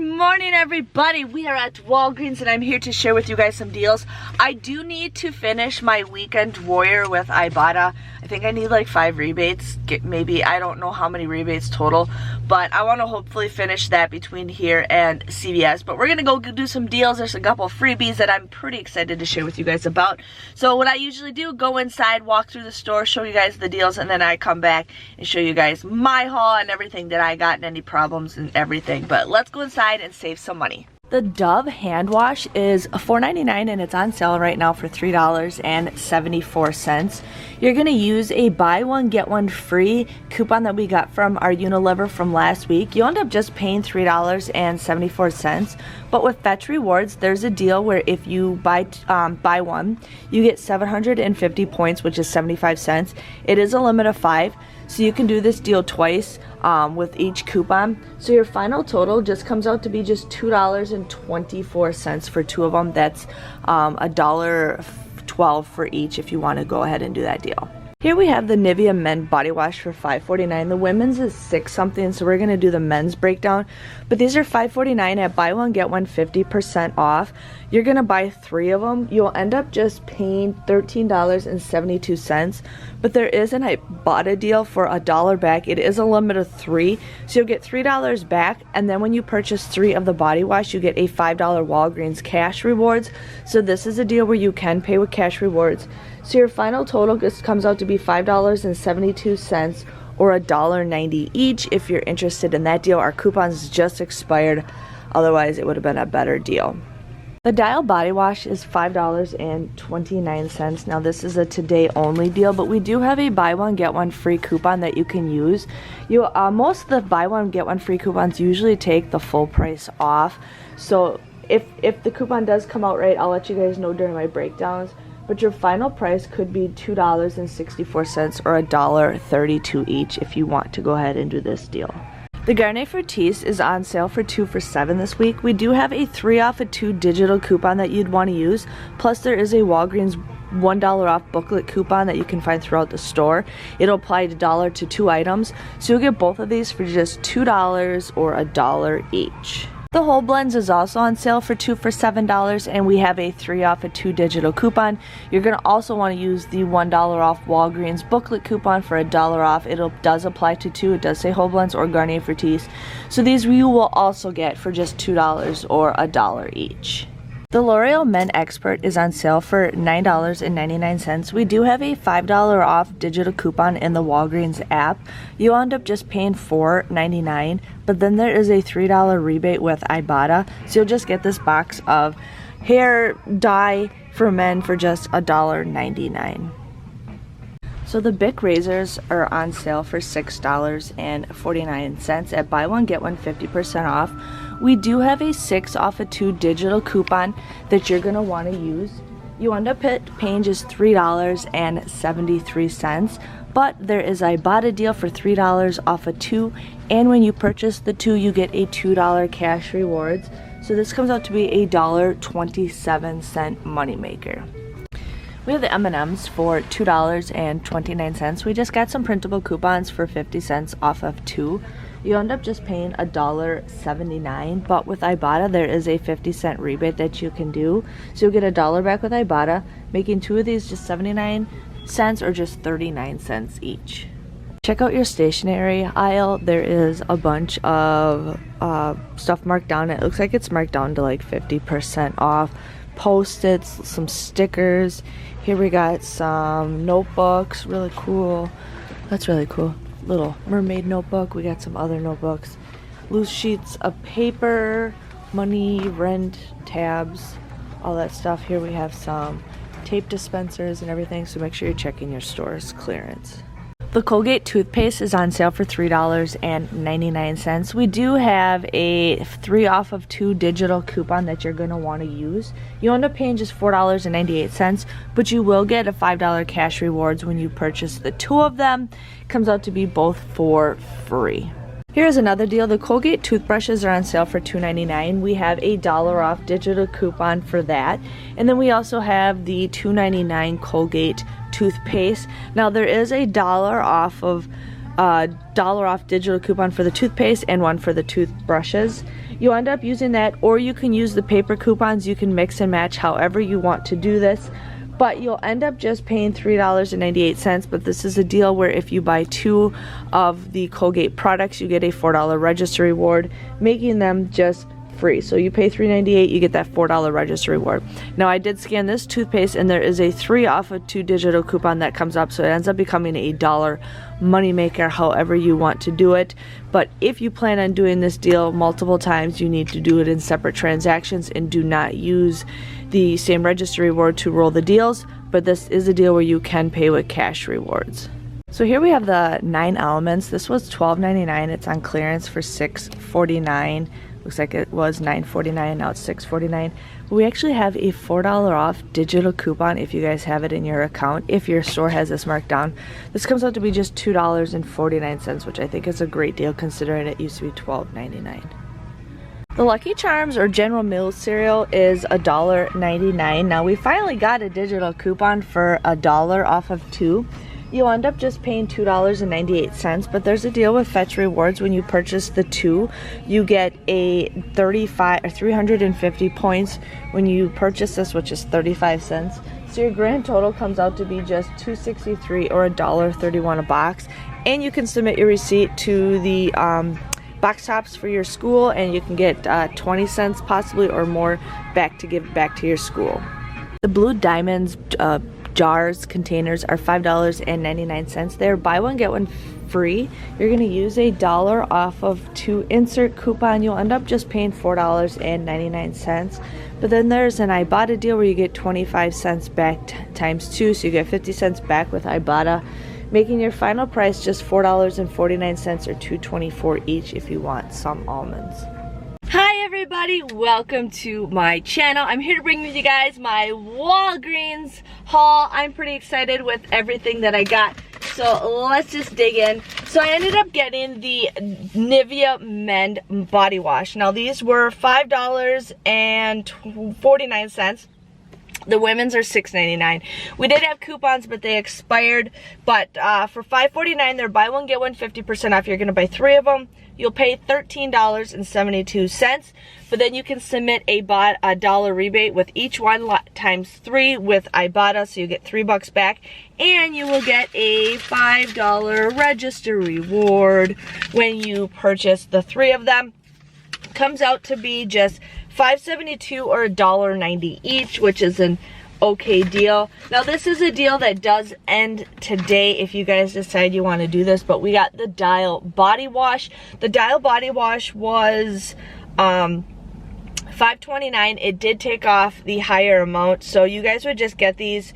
morning, everybody. We are at Walgreens and I'm here to share with you guys some deals. I do need to finish my weekend warrior with Ibotta. I think I need like 5 rebates, maybe, I don't know how many rebates total, but I want to hopefully finish that between here and CVS. But we're gonna go do some deals. There's a couple freebies that I'm pretty excited to share with you guys about. So what I usually do, go inside, walk through the store, show you guys the deals, and then I come back and show you guys my haul and everything that I got and any problems and everything. But let's go inside and save some money. The Dove hand wash is $4.99 and it's on sale right now for $3.74. You're gonna use a buy one get one free coupon that we got from our Unilever from last week. You end up just paying $3.74. But with Fetch Rewards, there's a deal where if you buy one, you get 750 points, which is 75 cents. It is a limit of 5, so you can do this deal twice with each coupon. So your final total just comes out to be just $2.24 for 2 of them. That's $1.12 for each if you want to go ahead and do that deal. Here we have the Nivea Men Body Wash for $5.49. The women's is $6 something, so we're going to do the men's breakdown. But these are $5.49 at buy one, get one 50% off. You're going to buy 3 of them. You'll end up just paying $13.72. But there is an Ibotta deal for $1 back. It is a limit of 3, so you'll get $3 back. And then when you purchase 3 of the body wash, you get a $5 Walgreens cash rewards. So this is a deal where you can pay with cash rewards. So your final total just comes out to be $5.72 or $1.90 each. If you're interested in that deal, our coupons just expired. Otherwise, it would have been a better deal. The Dial Body Wash is $5.29. Now this is a today only deal, but we do have a buy one get one free coupon that you can use. Most of the buy one get one free coupons usually take the full price off. So if the coupon does come out right, I'll let you guys know during my breakdowns. But your final price could be $2.64 or $1.32 each if you want to go ahead and do this deal. The Garnier Fructis is on sale for 2 for $7 this week. We do have a 3 off of 2 digital coupon that you'd want to use. Plus there is a Walgreens $1 off booklet coupon that you can find throughout the store. It'll apply $1 to 2 items. So you'll get both of these for just $2 or $1 each. The Whole Blends is also on sale for 2 for $7, and we have a 3 off a 2 digital coupon. You're going to also want to use the $1 off Walgreens booklet coupon for $1 off. It does apply to 2. It does say Whole Blends or Garnier Fructis. So these you will also get for just $2 or $1 each. The L'Oreal Men Expert is on sale for $9.99. We do have a $5 off digital coupon in the Walgreens app. You end up just paying $4.99, but then there is a $3 rebate with Ibotta. So you'll just get this box of hair dye for men for just $1.99. So the Bic Razors are on sale for $6.49 at buy one get one 50% off. We do have a 6 off a 2 digital coupon that you're going to want to use. You end up paying just $3.73, but there is a Ibotta deal for $3 off a 2, and when you purchase the 2 you get a $2 cash rewards. So this comes out to be a $1.27 moneymaker. We have the M&Ms for $2.29. We just got some printable coupons for 50 cents off of 2. You end up just paying $1.79, but with Ibotta there is a 50-cent rebate that you can do. So you'll get $1 back with Ibotta, making 2 of these just 79 cents or just 39 cents each. Check out your stationery aisle. There is a bunch of stuff marked down. It looks like it's marked down to like 50% off. Post-its, some stickers. Here we got some notebooks, really cool. That's really cool. Little mermaid notebook. We got some other notebooks. Loose sheets of paper, money, rent, tabs, all that stuff. Here we have some tape dispensers and everything, so make sure you're checking your store's clearance. The Colgate Toothpaste is on sale for $3.99. We do have a 3 off of 2 digital coupon that you're going to want to use. You end up paying just $4.98, but you will get a $5 cash rewards when you purchase the 2 of them. It comes out to be both for free. Here's another deal. The Colgate Toothbrushes are on sale for $2.99. We have a $1 off digital coupon for that. And then we also have the $2.99 Colgate Toothpaste. Now there is a $1 off digital coupon for the toothpaste and one for the toothbrushes. You end up using that, or you can use the paper coupons. You can mix and match however you want to do this. But you'll end up just paying $3.98, but this is a deal where if you buy 2 of the Colgate products, you get a $4 register reward, making them just free. So you pay $3.98, you get that $4 register reward. Now I did scan this toothpaste and there is a 3 off of 2 digital coupon that comes up, so it ends up becoming a $1 money maker however you want to do it. But if you plan on doing this deal multiple times, you need to do it in separate transactions and do not use the same register reward to roll the deals. But this is a deal where you can pay with cash rewards. So here we have the 9 elements. This was $12.99. It's on clearance for $6.49. Looks like it was $9.49, now it's $6.49. But we actually have a $4 off digital coupon if you guys have it in your account, if your store has this marked down. This comes out to be just $2.49, which I think is a great deal considering it used to be $12.99. The Lucky Charms or General Mills cereal is $1.99. Now we finally got a digital coupon for $1 off of 2. You'll end up just paying $2.98, but there's a deal with Fetch Rewards. When you purchase the 2, you get a 350 points when you purchase this, which is 35 cents. So your grand total comes out to be just $2.63 or $1.31 a box. And you can submit your receipt to the box tops for your school, and you can get 20 cents possibly or more back to give back to your school. The Blue Diamonds jars, containers are $5.99. They're buy one get one free. You're going to use a $1 off of 2 insert coupon. You'll end up just paying $4.99. But then there's an Ibotta deal where you get 25 cents back times 2, so you get 50 cents back with Ibotta, making your final price just $4.49 or $2.24 each if you want some almonds. Hi everybody, welcome to my channel. I'm here to bring with you guys my Walgreens haul. I'm pretty excited with everything that I got, so let's just dig in. So I ended up getting the Nivea Men body wash. Now these were $5.49. The women's are $6.99. We did have coupons, but they expired. But for $5.49, they're buy one get one 50% off. You're gonna buy 3 of them. You'll pay $13.72, but then you can submit a $1 rebate with each one times 3 with Ibotta, so you get $3 back, and you will get a $5 register reward when you purchase the 3 of them. Comes out to be just $5.72 or $1.90 each, which is an okay deal. Now this is a deal that does end today if you guys decide you want to do this, but we got the Dial body wash. The Dial body wash was $5.29. It did take off the higher amount, so you guys would just get these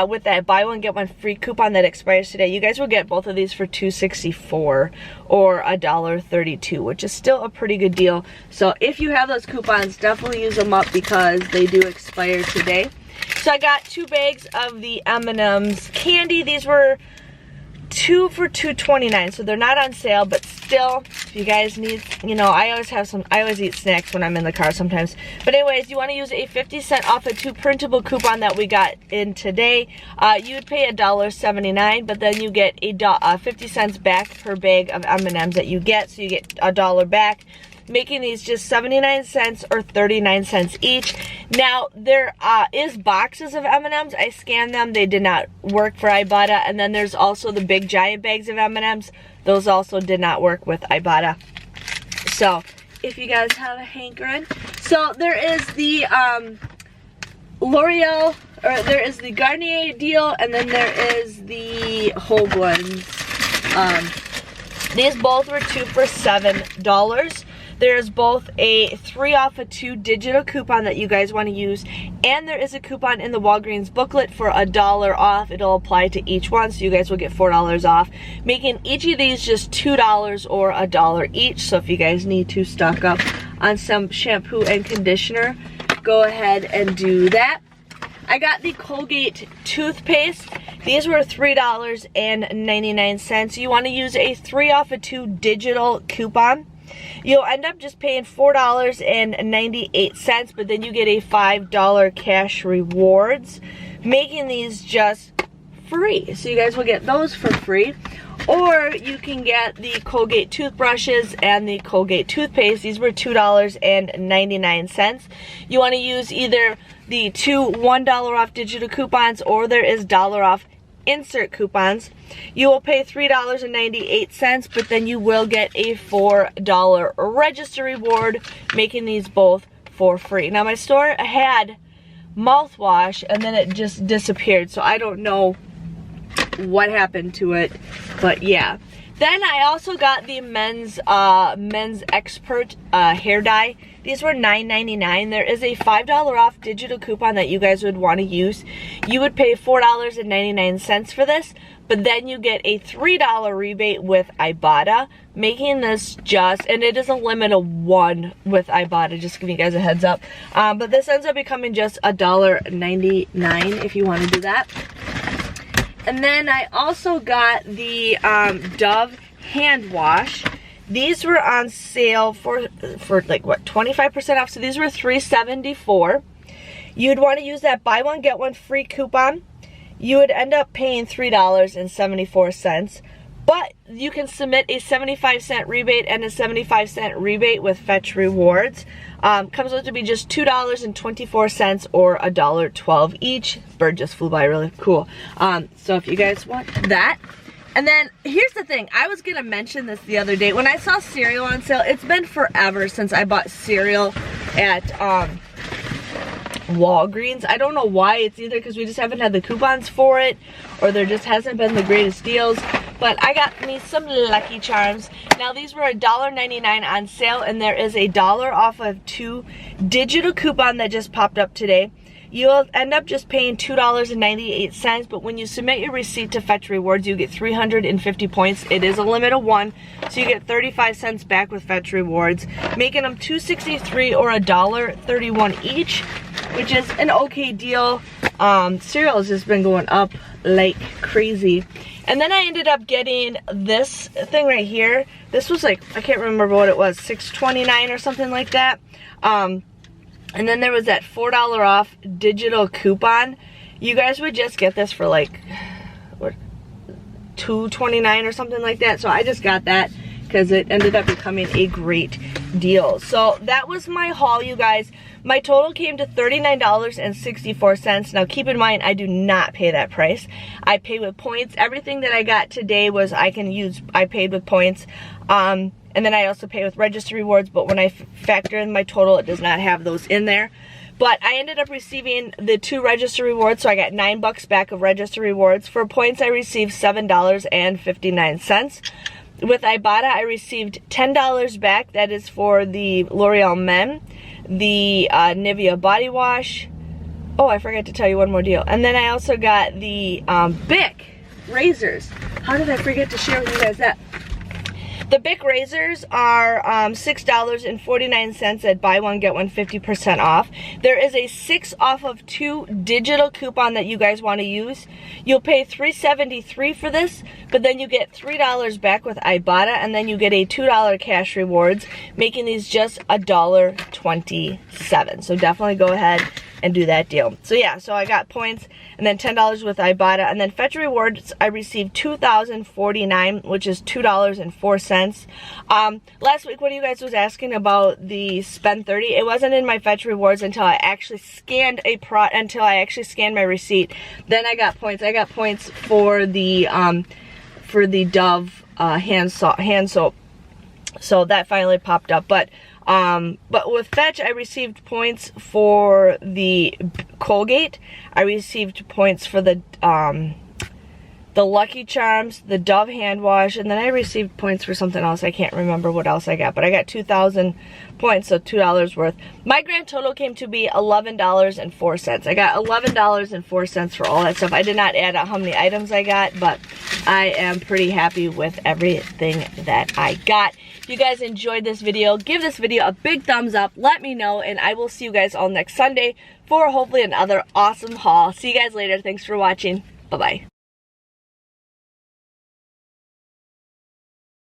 with that buy one get one free coupon that expires today. You guys will get both of these for $2.64 or $1.32, which is still a pretty good deal. So if you have those coupons, definitely use them up because they do expire today. So I got 2 bags of the M&M's candy. These were 2 for $2.29, so they're not on sale, but still, if you guys need, you know, I always eat snacks when I'm in the car sometimes. But anyways, you want to use a 50 cent off a 2 printable coupon that we got in today. You would pay $1.79, but then you get a 50 cents back per bag of M&M's that you get, so you get $1 back, making these just 79 cents or 39 cents each. Now there is boxes of M&M's. I scanned them, they did not work for Ibotta. And then there's also the big giant bags of M&M's. Those also did not work with Ibotta. So if you guys have a hankering. So there is the L'Oreal, or there is the Garnier deal, and then there is the Whole Blends. These both were 2 for $7. There's both a 3 off of 2 digital coupon that you guys want to use, and there is a coupon in the Walgreens booklet for $1 off. It'll apply to each one, so you guys will get $4 off, making each of these just $2 or $1 each. So if you guys need to stock up on some shampoo and conditioner, go ahead and do that. I got the Colgate Toothpaste. These were $3.99. You want to use a 3 off of 2 digital coupon. You'll end up just paying $4.98, but then you get a $5 cash rewards, making these just free. So you guys will get those for free. Or you can get the Colgate toothbrushes and the Colgate toothpaste. These were $2.99. You want to use either the two $1 off digital coupons, or there is $1 off insert coupons. You will pay $3.98, but then you will get a $4 register reward, making these both for free. Now my store had mouthwash and then it just disappeared, so I don't know what happened to it, but yeah. Then I also got the men's expert hair dye. These were $9.99. There is a $5 off digital coupon that you guys would want to use. You would pay $4.99 for this, but then you get a $3 rebate with Ibotta, making this just, and it is a limit of 1 with Ibotta, just giving you guys a heads up. But this ends up becoming just $1.99 if you want to do that. And then I also got the Dove hand wash. These were on sale for like what, 25% off. So these were $3.74. You'd want to use that buy one get one free coupon. You would end up paying $3.74. But you can submit a 75-cent rebate and a 75-cent rebate with Fetch Rewards. Comes out to be just $2.24 or $1.12 each. Bird just flew by, really cool. So if you guys want that. And then here's the thing, I was gonna mention this the other day. When I saw cereal on sale, it's been forever since I bought cereal at Walgreens. I don't know why. It's either because we just haven't had the coupons for it, or there just hasn't been the greatest deals. But I got me some Lucky Charms. Now these were $1.99 on sale, and there is a $1 off of 2 digital coupon that just popped up today. You'll end up just paying $2.98, but when you submit your receipt to Fetch Rewards, you get 350 points. It is a limit of 1, so you get 35 cents back with Fetch Rewards, making them $2.63 or $1.31 each, which is an okay deal. Cereal has just been going up like crazy. And then I ended up getting this thing right here. This was like, I can't remember what it was, $6.29 or something like that. And then there was that $4 off digital coupon. You guys would just get this for like, what, $2.29 or something like that. So I just got that because it ended up becoming a great deal. So that was my haul, you guys. My total came to $39.64. Now keep in mind, I do not pay that price. I pay with points. Everything that I got today was I paid with points. And then I also pay with register rewards, but when I factor in my total, it does not have those in there. But I ended up receiving the 2 register rewards, so I got $9 back of register rewards. For points, I received $7.59. With Ibotta, I received $10 back. That is for the L'Oreal Men, the Nivea body wash. Oh, I forgot to tell you one more deal. And then I also got the Bic Razors. How did I forget to share with you guys that? The Bic Razors are $6.49 at buy one get one 50% off. There is a 6 off of 2 digital coupon that you guys want to use. You'll pay $3.73 for this, but then you get $3 back with Ibotta, and then you get a $2 cash rewards, making these just $1.27. So definitely go ahead and do that deal. So yeah, so I got points and then $10 with Ibotta, and then Fetch Rewards I received $2,049, which is $2.04. Last week one of you guys was asking about the spend 30. It wasn't in my Fetch Rewards until I actually scanned my receipt. Then I got points. I got points for the Dove hand soap. So that finally popped up. But with Fetch, I received points for the Colgate. I received points for the Lucky Charms, the Dove hand wash, and then I received points for something else. I can't remember what else I got, but I got 2,000 points, so $2 worth. My grand total came to be $11.04. I got $11.04 for all that stuff. I did not add up how many items I got, but I am pretty happy with everything that I got. If you guys enjoyed this video, give this video a big thumbs up. Let me know, and I will see you guys all next Sunday for hopefully another awesome haul. See you guys later. Thanks for watching. Bye-bye.